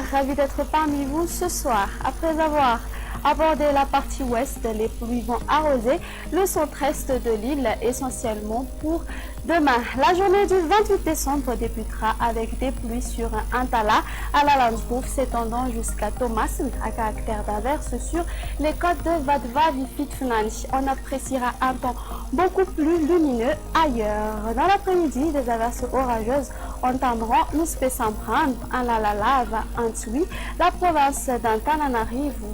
ravi d'être parmi vous ce soir. Après avoir abordé la partie ouest, les pluies vont arroser le centre-est de l'île, essentiellement pour demain. La journée du 28 décembre débutera avec des pluies sur un tala à la Landsgroove s'étendant jusqu'à Thomas, à caractère d'averse sur les côtes de Vadva Vifitfnanch. On appréciera un temps beaucoup plus lumineux ailleurs. Dans l'après-midi, des averses orageuses entameront l'Ouspesamprand, un Lalalava, un Tsui, la province d'Antananarivo.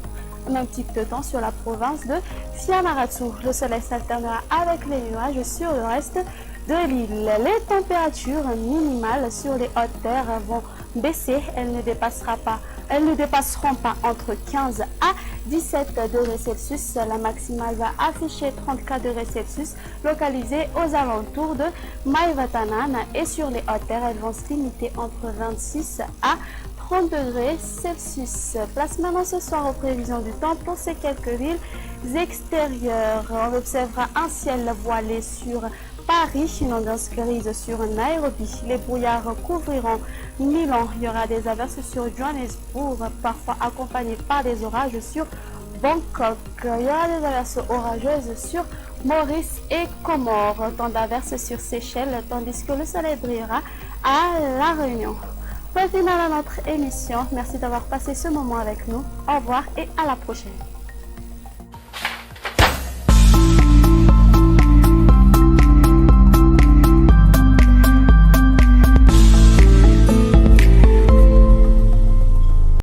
Un petit peu de temps sur la province de Fianarantsoa. Le soleil s'alternera avec les nuages sur le reste de l'île. Les températures minimales sur les hautes terres vont baisser. Elles ne dépasseront pas entre 15 à 17 degrés Celsius. La maximale va afficher 34 degrés Celsius localisée aux alentours de Maivatanana et sur les hautes terres, elles vont se limiter entre 26 à 30 degrés Celsius. Place maintenant ce soir aux prévisions du temps pour ces quelques villes extérieures. On observera un ciel voilé sur Paris, une ambiance grise sur Nairobi. Les brouillards couvriront Milan. Il y aura des averses sur Johannesburg, parfois accompagnées par des orages sur Bangkok. Il y aura des averses orageuses sur Maurice et Comores. Tant d'averses sur Seychelles, tandis que le soleil brillera à La Réunion. Point final à notre émission. Merci d'avoir passé ce moment avec nous. Au revoir et à la prochaine.